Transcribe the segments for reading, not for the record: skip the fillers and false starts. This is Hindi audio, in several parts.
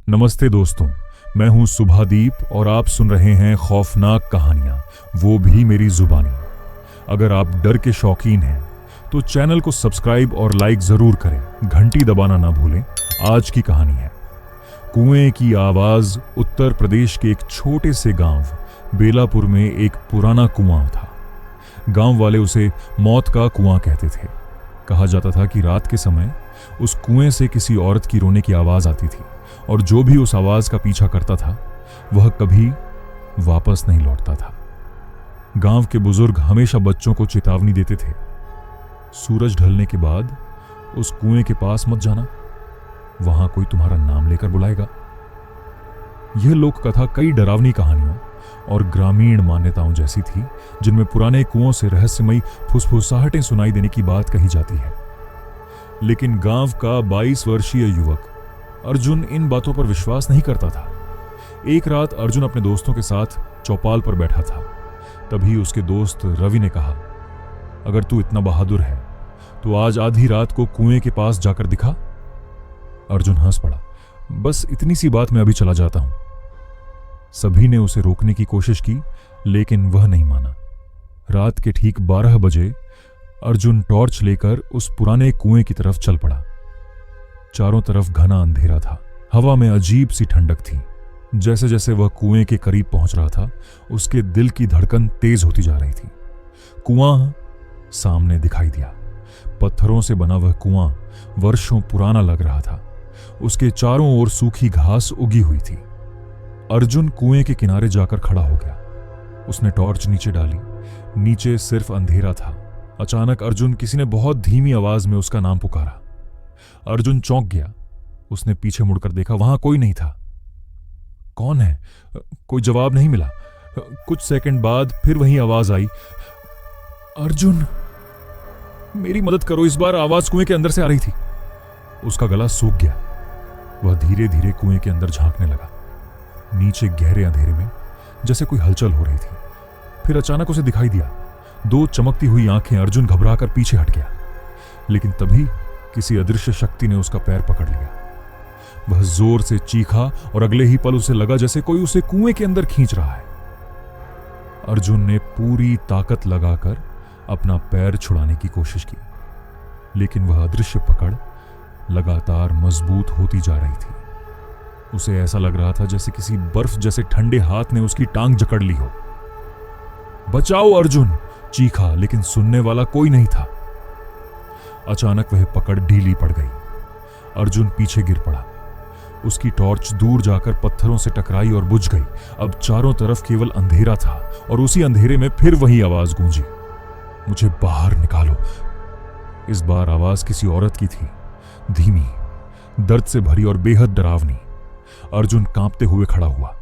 नमस्ते दोस्तों, मैं हूं सुभादीप और आप सुन रहे हैं खौफनाक कहानियां, वो भी मेरी जुबानी। अगर आप डर के शौकीन हैं तो चैनल को सब्सक्राइब और लाइक जरूर करें, घंटी दबाना ना भूलें। आज की कहानी है कुएं की आवाज। उत्तर प्रदेश के एक छोटे से गांव बेलापुर में एक पुराना कुआं था। गांव वाले उसे मौत का कुआं कहते थे। कहा जाता था कि रात के समय उस कुएं से किसी औरत की रोने की आवाज आती थी और जो भी उस आवाज का पीछा करता था वह कभी वापस नहीं लौटता था। गांव के बुजुर्ग हमेशा बच्चों को चेतावनी देते थे, सूरज ढलने के बाद उस कुएं के पास मत जाना, वहां कोई तुम्हारा नाम लेकर बुलाएगा। यह लोक कथा कई डरावनी कहानियों और ग्रामीण मान्यताओं जैसी थी, जिनमें पुराने कुओं से रहस्यमयी फुसफुसाहटें सुनाई देने की बात कही जाती है। लेकिन गांव का 22 वर्षीय युवक अर्जुन इन बातों पर विश्वास नहीं करता था। एक रात अर्जुन अपने दोस्तों के साथ चौपाल पर बैठा था। तभी उसके दोस्त रवि ने कहा, अगर तू इतना बहादुर है तो आज आधी रात को कुएं के पास जाकर दिखा। अर्जुन हंस पड़ा, बस इतनी सी बात मैं अभी चला जाता हूं। सभी ने उसे रोकने की कोशिश की, लेकिन वह नहीं माना। रात के ठीक 12 बजे अर्जुन टॉर्च लेकर उस पुराने कुएं की तरफ चल पड़ा। चारों तरफ घना अंधेरा था, हवा में अजीब सी ठंडक थी। जैसे जैसे वह कुएं के करीब पहुंच रहा था, उसके दिल की धड़कन तेज होती जा रही थी। कुआं सामने दिखाई दिया। पत्थरों से बना वह कुआं वर्षों पुराना लग रहा था। उसके चारों ओर सूखी घास उगी हुई थी। अर्जुन कुएं के किनारे जाकर खड़ा हो गया। उसने टॉर्च नीचे डाली। नीचे सिर्फ अंधेरा था। अचानक अर्जुन किसी ने बहुत धीमी आवाज में उसका नाम पुकारा। अर्जुन चौंक गया। उसने पीछे मुड़कर देखा, वहां कोई नहीं था। कौन है? कोई जवाब नहीं मिला। कुछ सेकंड बाद फिर वही आवाज आई, अर्जुन मेरी मदद करो। इस बार आवाज कुएं के अंदर से आ रही थी। उसका गला सूख गया। वह धीरे धीरे कुएं के अंदर झांकने लगा। नीचे गहरे अंधेरे में जैसे कोई हलचल हो रही थी। फिर अचानक उसे दिखाई दिया 2 चमकती हुई आंखें। अर्जुन घबराकर पीछे हट गया, लेकिन तभी किसी अदृश्य शक्ति ने उसका पैर पकड़ लिया। वह जोर से चीखा और अगले ही पल उसे लगा जैसे कोई उसे कुएं के अंदर खींच रहा है। अर्जुन ने पूरी ताकत लगाकर अपना पैर छुड़ाने की कोशिश की, लेकिन वह अदृश्य पकड़ लगातार मजबूत होती जा रही थी। उसे ऐसा लग रहा था जैसे किसी बर्फ जैसे ठंडे हाथ ने उसकी टांग जकड़ ली हो। बचाओ अर्जुन, चीखा, लेकिन सुनने वाला कोई नहीं था। अचानक वह पकड़ ढीली पड़ गई। अर्जुन पीछे गिर पड़ा। उसकी टॉर्च दूर जाकर पत्थरों से टकराई और बुझ गई। अब चारों तरफ केवल अंधेरा था और उसी अंधेरे में फिर वही आवाज गूंजी, मुझे बाहर निकालो। इस बार आवाज किसी औरत की थी, धीमी, दर्द से भरी और बेहद डरावनी। अर्जुन कांपते हुए खड़ा हुआ।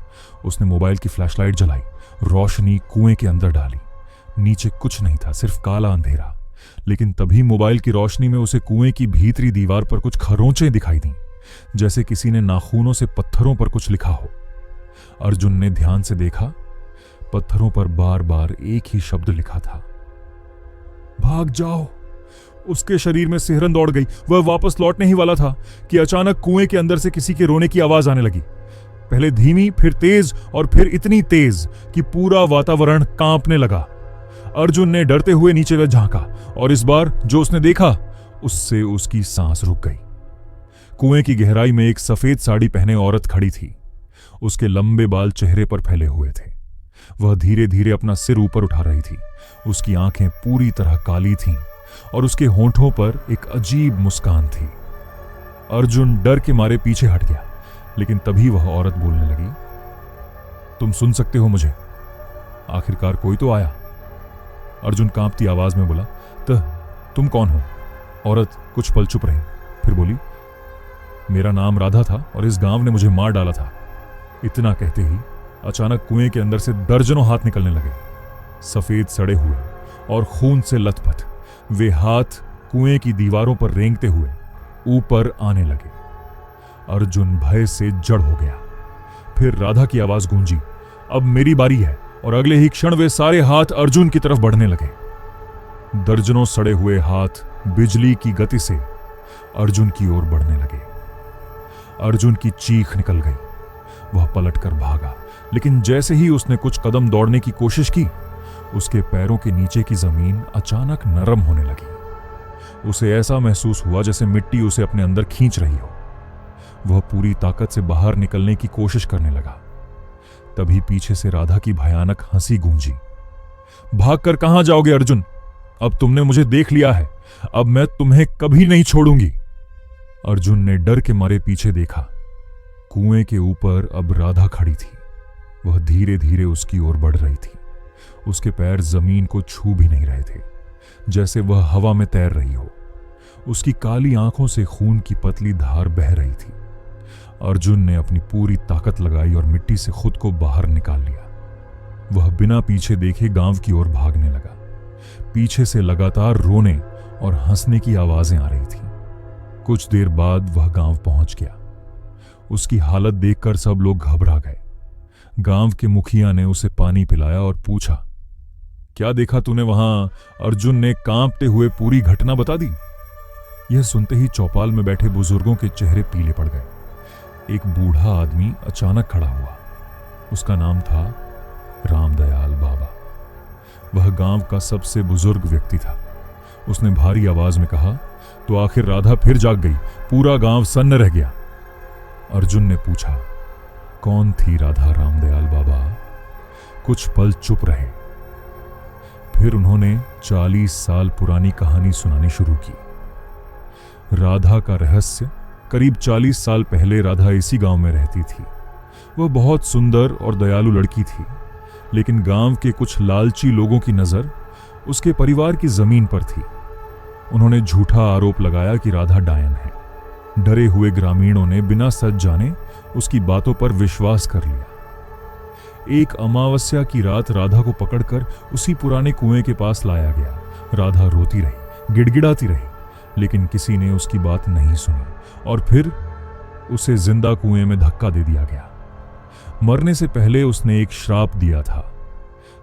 उसने मोबाइल की फ्लैशलाइट जलाई, रोशनी कुएं के अंदर डाली। नीचे कुछ नहीं था, सिर्फ काला अंधेरा। लेकिन तभी मोबाइल की रोशनी में उसे कुएं की भीतरी दीवार पर कुछ खरोंचें दिखाई दी, जैसे किसी ने नाखूनों से पत्थरों पर कुछ लिखा हो। अर्जुन ने ध्यान से देखा। पत्थरों पर बार बार एक ही शब्द लिखा था, भाग जाओ। उसके शरीर में सिहरन दौड़ गई। वह वापस लौटने ही वाला था कि अचानक कुएं के अंदर से किसी के रोने की आवाज आने लगी। पहले धीमी, फिर तेज और फिर इतनी तेज कि पूरा वातावरण कांपने लगा। अर्जुन ने डरते हुए नीचे झांका और इस बार जो उसने देखा उससे उसकी सांस रुक गई। कुएं की गहराई में एक सफेद साड़ी पहने औरत खड़ी थी। उसके लंबे बाल चेहरे पर फैले हुए थे। वह धीरे धीरे अपना सिर ऊपर उठा रही थी। उसकी आंखें पूरी तरह काली थीं और उसके होंठों पर एक अजीब मुस्कान थी। अर्जुन डर के मारे पीछे हट गया, लेकिन तभी वह औरत बोलने लगी, तुम सुन सकते हो मुझे? आखिरकार कोई तो आया। अर्जुन कांपती आवाज में बोला, तुम कौन हो? औरत कुछ पल चुप रही, फिर बोली, मेरा नाम राधा था और इस गांव ने मुझे मार डाला था। इतना कहते ही अचानक कुएं के अंदर से दर्जनों हाथ निकलने लगे, सफेद सड़े हुए और खून से लथपथ। वे हाथ कुएं की दीवारों पर रेंगते हुए ऊपर आने लगे। अर्जुन भय से जड़ हो गया। फिर राधा की आवाज गूंजी, अब मेरी बारी है, और अगले ही क्षण वे सारे हाथ अर्जुन की तरफ बढ़ने लगे। दर्जनों सड़े हुए हाथ बिजली की गति से अर्जुन की ओर बढ़ने लगे। अर्जुन की चीख निकल गई। वह पलटकर भागा, लेकिन जैसे ही उसने कुछ कदम दौड़ने की कोशिश की, उसके पैरों के नीचे की जमीन अचानक नरम होने लगी। उसे ऐसा महसूस हुआ जैसे मिट्टी उसे अपने अंदर खींच रही हो। वह पूरी ताकत से बाहर निकलने की कोशिश करने लगा। तभी पीछे से राधा की भयानक हंसी गूंजी। भागकर कहां जाओगे अर्जुन? अब तुमने मुझे देख लिया है, अब मैं तुम्हें कभी नहीं छोड़ूंगी। अर्जुन ने डर के मारे पीछे देखा। कुएं के ऊपर अब राधा खड़ी थी। वह धीरे धीरे उसकी ओर बढ़ रही थी। उसके पैर जमीन को छू भी नहीं रहे थे, जैसे वह हवा में तैर रही हो। उसकी काली आंखों से खून की पतली धार बह रही थी। अर्जुन ने अपनी पूरी ताकत लगाई और मिट्टी से खुद को बाहर निकाल लिया। वह बिना पीछे देखे गांव की ओर भागने लगा। पीछे से लगातार रोने और हंसने की आवाजें आ रही थीं। कुछ देर बाद वह गांव पहुंच गया। उसकी हालत देखकर सब लोग घबरा गए। गांव के मुखिया ने उसे पानी पिलाया और पूछा, क्या देखा तूने वहां? अर्जुन ने कांपते हुए पूरी घटना बता दी। यह सुनते ही चौपाल में बैठे बुजुर्गों के चेहरे पीले पड़ गए। एक बूढ़ा आदमी अचानक खड़ा हुआ। उसका नाम था रामदयाल बाबा। वह गांव का सबसे बुजुर्ग व्यक्ति था। उसने भारी आवाज में कहा, तो आखिर राधा फिर जाग गई? पूरा गांव सन्न रह गया। अर्जुन ने पूछा, कौन थी राधा रामदयाल बाबा? कुछ पल चुप रहे। फिर उन्होंने 40 साल पुरानी कहानी सुनानी शुरू की। राधा का रहस्य। करीब 40 साल पहले राधा इसी गांव में रहती थी। वह बहुत सुंदर और दयालु लड़की थी, लेकिन गांव के कुछ लालची लोगों की नजर उसके परिवार की जमीन पर थी। उन्होंने झूठा आरोप लगाया कि राधा डायन है। डरे हुए ग्रामीणों ने बिना सच जाने उसकी बातों पर विश्वास कर लिया। एक अमावस्या की रात राधा को पकड़कर उसी पुराने कुएं के पास लाया गया। राधा रोती रही, गिड़गिड़ाती रही, लेकिन किसी ने उसकी बात नहीं सुनी और फिर उसे जिंदा कुएं में धक्का दे दिया गया। मरने से पहले उसने एक श्राप दिया था,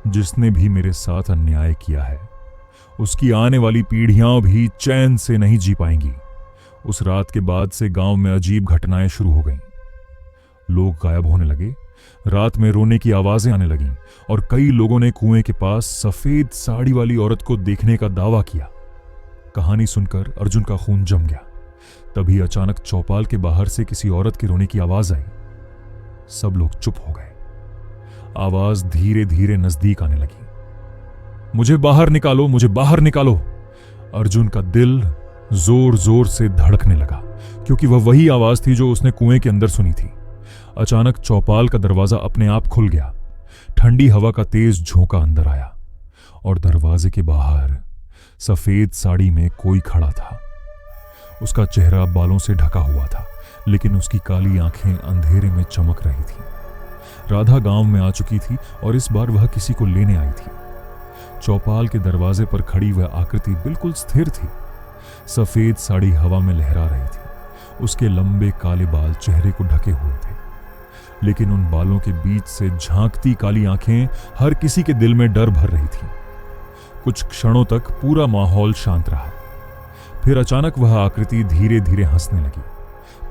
जिसने भी मेरे साथ अन्याय किया है, उसकी आने वाली पीढ़ियां भी चैन से नहीं जी पाएंगी। उस रात के बाद से गांव में अजीब घटनाएं शुरू हो गईं। लोग गायब होने लगे, रात में रोने की आवाजें आने लगीं और कई लोगों ने कुएं के पास सफेद साड़ी वाली औरत को देखने का दावा किया। कहानी सुनकर अर्जुन का खून जम गया। तभी अचानक चौपाल के बाहर से किसी औरत के रोने की आवाज आई। सब लोग चुप हो गए। आवाज धीरे धीरे नजदीक आने लगी। मुझे बाहर निकालो, मुझे बाहर निकालो। अर्जुन का दिल जोर जोर से धड़कने लगा, क्योंकि वह वही आवाज थी जो उसने कुएं के अंदर सुनी थी। अचानक चौपाल का दरवाजा अपने आप खुल गया। ठंडी हवा का तेज झोंका अंदर आया और दरवाजे के बाहर सफेद साड़ी में कोई खड़ा था। उसका चेहरा बालों से ढका हुआ था, लेकिन उसकी काली आंखें अंधेरे में चमक रही थीं। राधा गांव में आ चुकी थी और इस बार वह किसी को लेने आई थी। चौपाल के दरवाजे पर खड़ी वह आकृति बिल्कुल स्थिर थी। सफेद साड़ी हवा में लहरा रही थी। उसके लंबे काले बाल चेहरे को ढके हुए थे, लेकिन उन बालों के बीच से झांकती काली आंखें हर किसी के दिल में डर भर रही थीं। कुछ क्षणों तक पूरा माहौल शांत रहा। फिर अचानक वह आकृति धीरे धीरे हंसने लगी,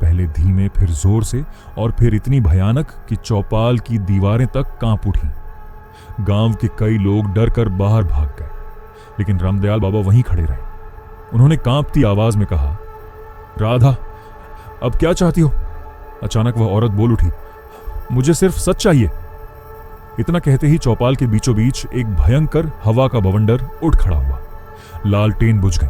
पहले धीमे, फिर जोर से, और फिर इतनी भयानक कि चौपाल की दीवारें तक कांप उठीं। गांव के कई लोग डर कर बाहर भाग गए, लेकिन रामदयाल बाबा वहीं खड़े रहे। उन्होंने कांपती आवाज में कहा, राधा, अब क्या चाहती हो? अचानक वह औरत बोल उठी, मुझे सिर्फ सच चाहिए। इतना कहते ही चौपाल के बीचों बीच एक भयंकर हवा का बवंडर उठ खड़ा हुआ। लालटेन बुझ गई,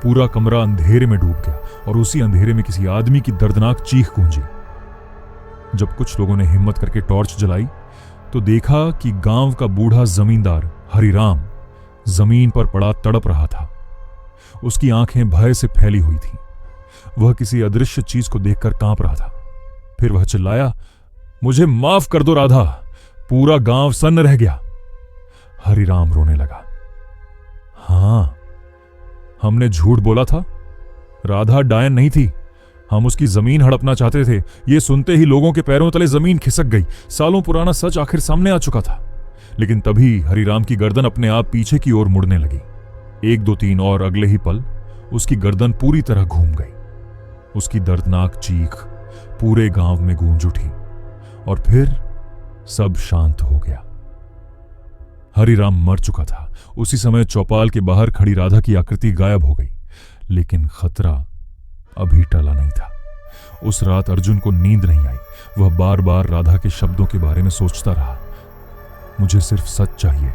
पूरा कमरा अंधेरे में डूब गया और उसी अंधेरे में किसी आदमी की दर्दनाक चीख गूंजी। जब कुछ लोगों ने हिम्मत करके टॉर्च जलाई तो देखा कि गांव का बूढ़ा जमींदार हरिराम जमीन पर पड़ा तड़प रहा था। उसकी आंखें भय से फैली हुई थीं। वह किसी अदृश्य चीज को देखकर कांप रहा था। फिर वह चिल्लाया, मुझे माफ कर दो राधा, पूरा गांव सन्न रह गया। हरिराम रोने लगा। हां, हमने झूठ बोला था। राधा डायन नहीं थी। हम उसकी जमीन हड़पना चाहते थे। यह सुनते ही लोगों के पैरों तले जमीन खिसक गई। सालों पुराना सच आखिर सामने आ चुका था। लेकिन तभी हरिराम की गर्दन अपने आप पीछे की ओर मुड़ने लगी। 1, 2, 3 और अगले ही पल उसकी गर्दन पूरी तरह घूम गई। उसकी दर्दनाक चीख पूरे गांव में गूंज उठी और फिर सब शांत हो गया। हरिराम मर चुका था। उसी समय चौपाल के बाहर खड़ी राधा की आकृति गायब हो गई, लेकिन खतरा अभी टला नहीं था। उस रात अर्जुन को नींद नहीं आई। वह बार बार राधा के शब्दों के बारे में सोचता रहा। मुझे सिर्फ सच चाहिए।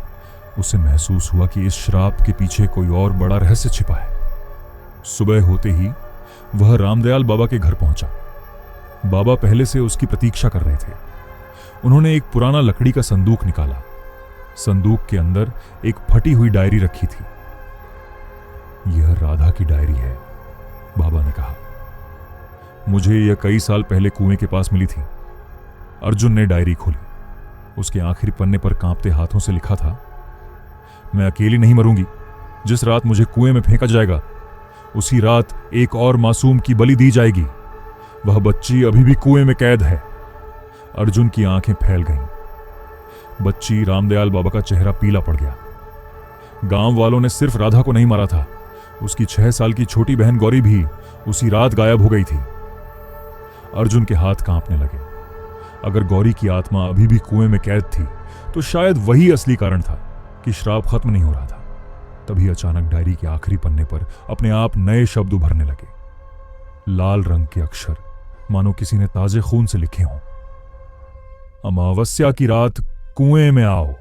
उसे महसूस हुआ कि इस श्राप के पीछे कोई और बड़ा रहस्य छिपा है। सुबह होते ही वह रामदयाल बाबा के घर पहुंचा। बाबा पहले से उसकी प्रतीक्षा कर रहे थे। उन्होंने एक पुराना लकड़ी का संदूक निकाला। संदूक के अंदर एक फटी हुई डायरी रखी थी। यह राधा की डायरी है, बाबा ने कहा। मुझे यह कई साल पहले कुएं के पास मिली थी। अर्जुन ने डायरी खोली। उसके आखिरी पन्ने पर कांपते हाथों से लिखा था, मैं अकेली नहीं मरूंगी। जिस रात मुझे कुएं में फेंका जाएगा, उसी रात एक और मासूम की बलि दी जाएगी। वह बच्ची अभी भी कुएं में कैद है। अर्जुन की आंखें फैल गईं। बच्ची रामदयाल बाबा का चेहरा पीला पड़ गया। गांव वालों ने सिर्फ राधा को नहीं मारा था, उसकी 6 साल की छोटी बहन गौरी भी उसी रात गायब हो गई थी। अर्जुन के हाथ कांपने लगे। अगर गौरी की आत्मा अभी भी कुएं में कैद थी, तो शायद वही असली कारण था कि श्राप खत्म नहीं हो रहा था। तभी अचानक डायरी के आखिरी पन्ने पर अपने आप नए शब्द उभरने लगे। लाल रंग के अक्षर, मानो किसी ने ताजे खून से लिखे हों। अमावस्या की रात कुएं में आओ,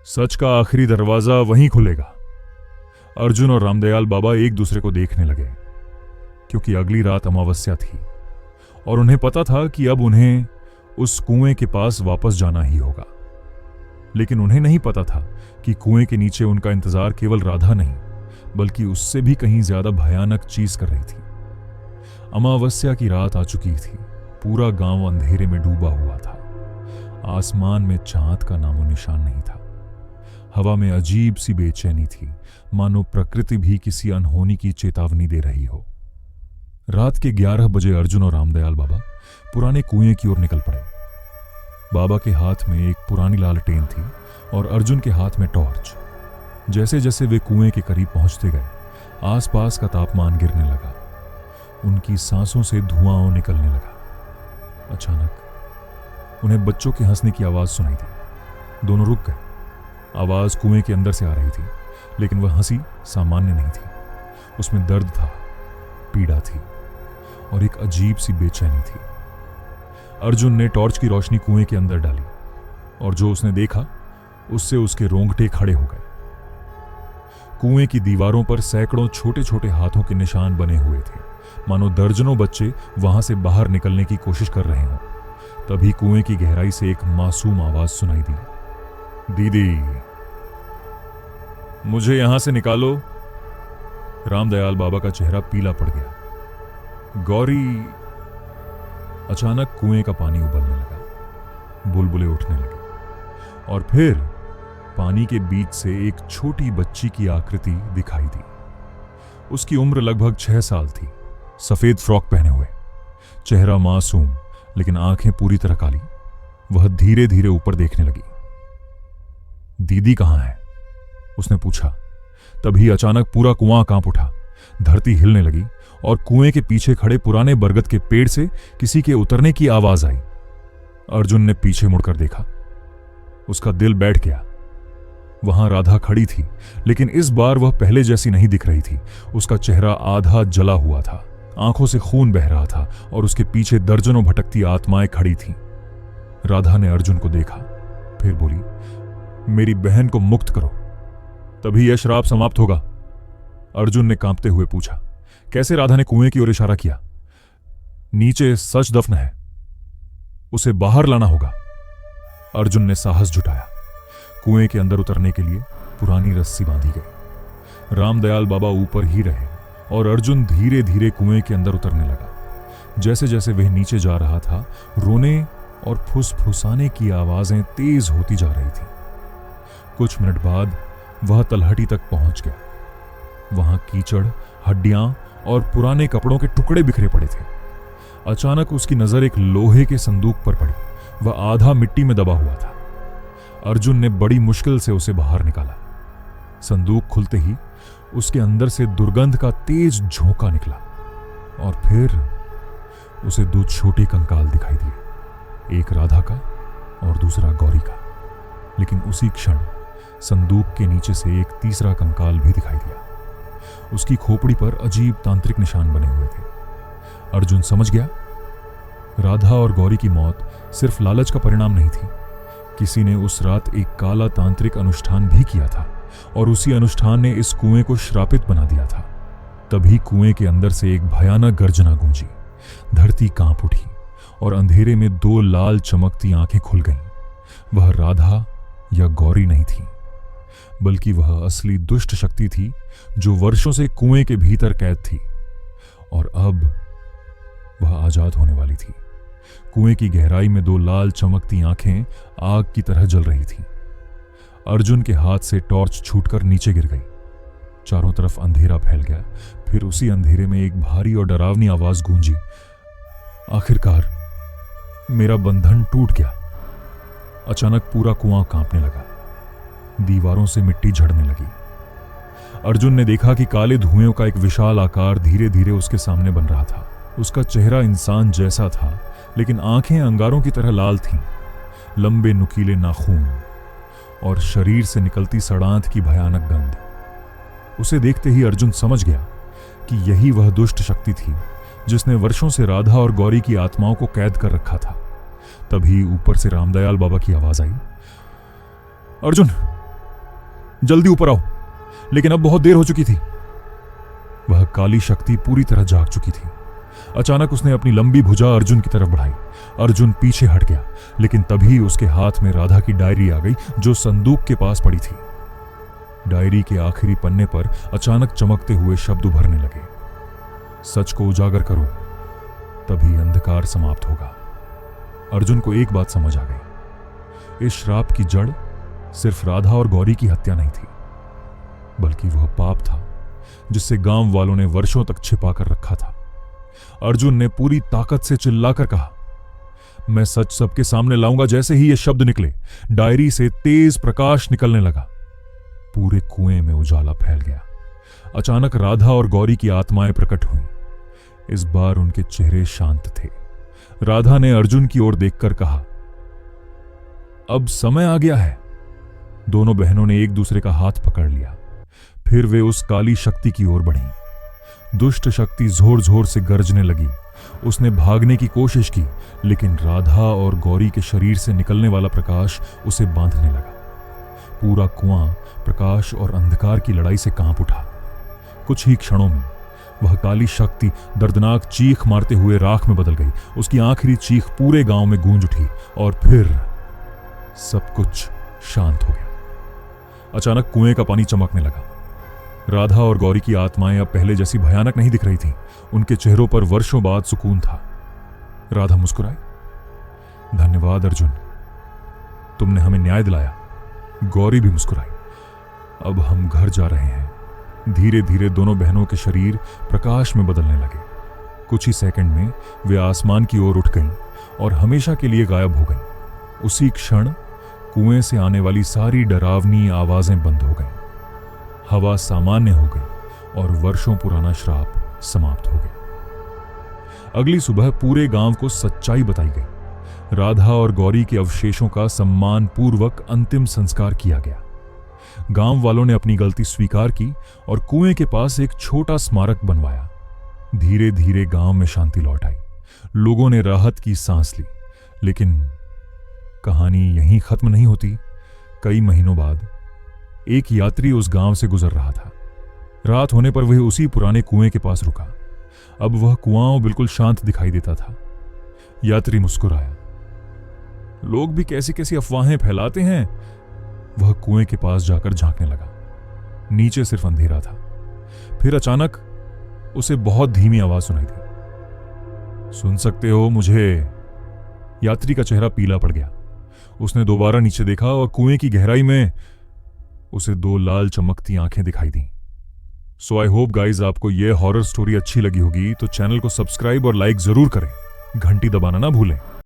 सच का आखिरी दरवाजा वहीं खुलेगा। अर्जुन और रामदयाल बाबा एक दूसरे को देखने लगे, क्योंकि अगली रात अमावस्या थी और उन्हें पता था कि अब उन्हें उस कुएं के पास वापस जाना ही होगा। लेकिन उन्हें नहीं पता था कि कुएं के नीचे उनका इंतजार केवल राधा नहीं, बल्कि उससे भी कहीं ज्यादा भयानक चीज कर रही थी। अमावस्या की रात आ चुकी थी। पूरा गांव अंधेरे में डूबा हुआ था। आसमान में चांद का नामो निशान नहीं था। हवा में अजीब सी बेचैनी थी, मानो प्रकृति भी किसी अनहोनी की चेतावनी दे रही हो। रात के 11 बजे अर्जुन और रामदयाल बाबा पुराने कुएं की ओर निकल पड़े। बाबा के हाथ में एक पुरानी लालटेन थी और अर्जुन के हाथ में टॉर्च। जैसे जैसे वे कुएं के करीब पहुंचते गए, आसपास का तापमान गिरने लगा। उनकी सांसों से धुआं निकलने लगा। अचानक उन्हें बच्चों के हंसने की आवाज सुनाई दी। दोनों रुक गए। आवाज कुएं के अंदर से आ रही थी, लेकिन वह हंसी सामान्य नहीं थी। उसमें दर्द था, पीड़ा थी और एक अजीब सी बेचैनी थी। अर्जुन ने टॉर्च की रोशनी कुएं के अंदर डाली और जो उसने देखा, उससे उसके रोंगटे खड़े हो गए। कुएं की दीवारों पर सैकड़ों छोटे छोटे हाथों के निशान बने हुए थे, मानो दर्जनों बच्चे वहां से बाहर निकलने की कोशिश कर रहे हों। तभी कुएं की गहराई से एक मासूम आवाज सुनाई दी, दीदी, मुझे यहां से निकालो। रामदयाल बाबा का चेहरा पीला पड़ गया। गौरी। अचानक कुएं का पानी उबलने लगा, बुलबुले उठने लगे और फिर पानी के बीच से एक छोटी बच्ची की आकृति दिखाई दी। उसकी उम्र लगभग 6 साल थी। सफेद फ्रॉक पहने हुए, चेहरा मासूम, लेकिन आंखें पूरी तरह काली। वह धीरे धीरे ऊपर देखने लगी। दीदी कहां है? उसने पूछा। तभी अचानक पूरा कुआं कांप उठा। धरती हिलने लगी और कुएं के पीछे खड़े पुराने बरगद के पेड़ से किसी के उतरने की आवाज आई। अर्जुन ने पीछे मुड़कर देखा। उसका दिल बैठ गया। वहां राधा खड़ी थी, लेकिन इस बार वह पहले जैसी नहीं दिख रही थी। उसका चेहरा आधा जला हुआ था, आंखों से खून बह रहा था और उसके पीछे दर्जनों भटकती आत्माएं खड़ी थीं। राधा ने अर्जुन को देखा, फिर बोली, मेरी बहन को मुक्त करो, तभी यह श्राप समाप्त होगा। अर्जुन ने कांपते हुए पूछा। कैसे? राधा ने कुएं की ओर इशारा किया। नीचे सच दफन है, उसे बाहर लाना होगा। अर्जुन ने साहस जुटाया। कुएं के अंदर उतरने के लिए पुरानी रस्सी बांधी गई। रामदयाल बाबा ऊपर ही रहे और अर्जुन धीरे धीरे कुएं के अंदर उतरने लगा। जैसे जैसे वह नीचे जा रहा था, रोने और फुसफुसाने की आवाजें तेज होती जा रही थी। कुछ मिनट बाद वह तलहटी तक पहुंच गया। वहां कीचड़, हड्डियां और पुराने कपड़ों के टुकड़े बिखरे पड़े थे। अचानक उसकी नजर एक लोहे के संदूक पर पड़ी। वह आधा मिट्टी में दबा हुआ था। अर्जुन ने बड़ी मुश्किल से उसे बाहर निकाला। संदूक खुलते ही उसके अंदर से दुर्गंध का तेज झोंका निकला और फिर उसे दो छोटे कंकाल दिखाई दिए, एक राधा का और दूसरा गौरी का। लेकिन उसी क्षण संदूक के नीचे से एक तीसरा कंकाल भी दिखाई दिया। उसकी खोपड़ी पर अजीब तांत्रिक निशान बने हुए थे। अर्जुन समझ गया, राधा और गौरी की मौत सिर्फ लालच का परिणाम नहीं थी। किसी ने उस रात एक काला तांत्रिक अनुष्ठान भी किया था और उसी अनुष्ठान ने इस कुएं को श्रापित बना दिया था। तभी कुएं के अंदर से एक भयानक गर्जना गूंजी, धरती कांप उठी और अंधेरे में दो लाल चमकती आंखें खुल गईं। वह राधा या गौरी नहीं थी, बल्कि वह असली दुष्ट शक्ति थी जो वर्षों से कुएं के भीतर कैद थी और अब वह आजाद होने वाली थी। कुएं की गहराई में दो लाल चमकती आंखें आग की तरह जल रही थीं। अर्जुन के हाथ से टॉर्च छूटकर नीचे गिर गई। चारों तरफ अंधेरा फैल गया। फिर उसी अंधेरे में एक भारी और डरावनी आवाज गूंजी, आखिरकार मेरा बंधन टूट गया। अचानक पूरा कुआं कांपने लगा, दीवारों से मिट्टी झड़ने लगी। अर्जुन ने देखा कि काले धुएं का एक विशाल आकार धीरे धीरे उसके सामने बन रहा था। उसका चेहरा इंसान जैसा था, लेकिन आंखें अंगारों की तरह लाल थीं। लंबे नुकीले नाखून और शरीर से निकलती सड़ांत की भयानक गंध। उसे देखते ही अर्जुन समझ गया कि यही वह दुष्ट शक्ति थी जिसने वर्षों से राधा और गौरी की आत्माओं को कैद कर रखा था। तभी ऊपर से रामदयाल बाबा की आवाज आई, अर्जुन जल्दी ऊपर आओ। लेकिन अब बहुत देर हो चुकी थी। वह काली शक्ति पूरी तरह जाग चुकी थी। अचानक उसने अपनी लंबी भुजा अर्जुन की तरफ बढ़ाई। अर्जुन पीछे हट गया, लेकिन तभी उसके हाथ में राधा की डायरी आ गई जो संदूक के पास पड़ी थी। डायरी के आखिरी पन्ने पर अचानक चमकते हुए शब्द उभरने लगे, सच को उजागर करो, तभी अंधकार समाप्त होगा। अर्जुन को एक बात समझ आ गई, इस श्राप की जड़ सिर्फ राधा और गौरी की हत्या नहीं थी, बल्कि वह पाप था जिससे गांव वालों ने वर्षों तक छिपा कर रखा था। अर्जुन ने पूरी ताकत से चिल्लाकर कहा, मैं सच सबके सामने लाऊंगा। जैसे ही ये शब्द निकले, डायरी से तेज प्रकाश निकलने लगा। पूरे कुएं में उजाला फैल गया। अचानक राधा और गौरी की आत्माएं प्रकट हुईं। इस बार उनके चेहरे शांत थे। राधा ने अर्जुन की ओर देखकर कहा, अब समय आ गया है। दोनों बहनों ने एक दूसरे का हाथ पकड़ लिया। फिर वे उस काली शक्ति की ओर बढ़ीं। दुष्ट शक्ति जोर जोर से गरजने लगी। उसने भागने की कोशिश की, लेकिन राधा और गौरी के शरीर से निकलने वाला प्रकाश उसे बांधने लगा। पूरा कुआं प्रकाश और अंधकार की लड़ाई से कांप उठा। कुछ ही क्षणों में वह काली शक्ति दर्दनाक चीख मारते हुए राख में बदल गई। उसकी आखिरी चीख पूरे गांव में गूंज उठी और फिर सब कुछ शांत हो गया। अचानक कुएं का पानी चमकने लगा। राधा और गौरी की आत्माएं अब पहले जैसी भयानक नहीं दिख रही थीं। उनके चेहरों पर वर्षों बाद सुकून था। राधा मुस्कुराई, धन्यवाद अर्जुन, तुमने हमें न्याय दिलाया। गौरी भी मुस्कुराई, अब हम घर जा रहे हैं। धीरे धीरे दोनों बहनों के शरीर प्रकाश में बदलने लगे। कुछ ही सेकंड में वे आसमान की ओर उठ गईं और हमेशा के लिए गायब हो गईं। उसी क्षण कुएं से आने वाली सारी डरावनी आवाजें बंद हो गईं। हवा सामान्य हो गई और वर्षों पुराना श्राप समाप्त हो गया। अगली सुबह पूरे गांव को सच्चाई बताई गई। राधा और गौरी के अवशेषों का सम्मान पूर्वक अंतिम संस्कार किया गया। गांव वालों ने अपनी गलती स्वीकार की और कुएं के पास एक छोटा स्मारक बनवाया। धीरे धीरे गांव में शांति लौट आई। लोगों ने राहत की सांस ली। लेकिन कहानी यहीं खत्म नहीं होती। कई महीनों बाद एक यात्री उस गांव से गुजर रहा था। रात होने पर वह उसी पुराने कुएं के पास रुका। अब वह कुआं बिल्कुल शांत दिखाई देता था। यात्री मुस्कुराया, लोग भी कैसी कैसी अफवाहें फैलाते हैं। वह कुएं के पास जाकर झांकने लगा। नीचे सिर्फ अंधेरा था। फिर अचानक उसे बहुत धीमी आवाज सुनाई दी, सुन सकते हो मुझे? यात्री का चेहरा पीला पड़ गया। उसने दोबारा नीचे देखा और कुएं की गहराई में उसे दो लाल चमकती आंखें दिखाई दी। सो आई होप गाइज आपको यह हॉरर स्टोरी अच्छी लगी होगी, तो चैनल को सब्सक्राइब और लाइक जरूर करें। घंटी दबाना ना भूलें।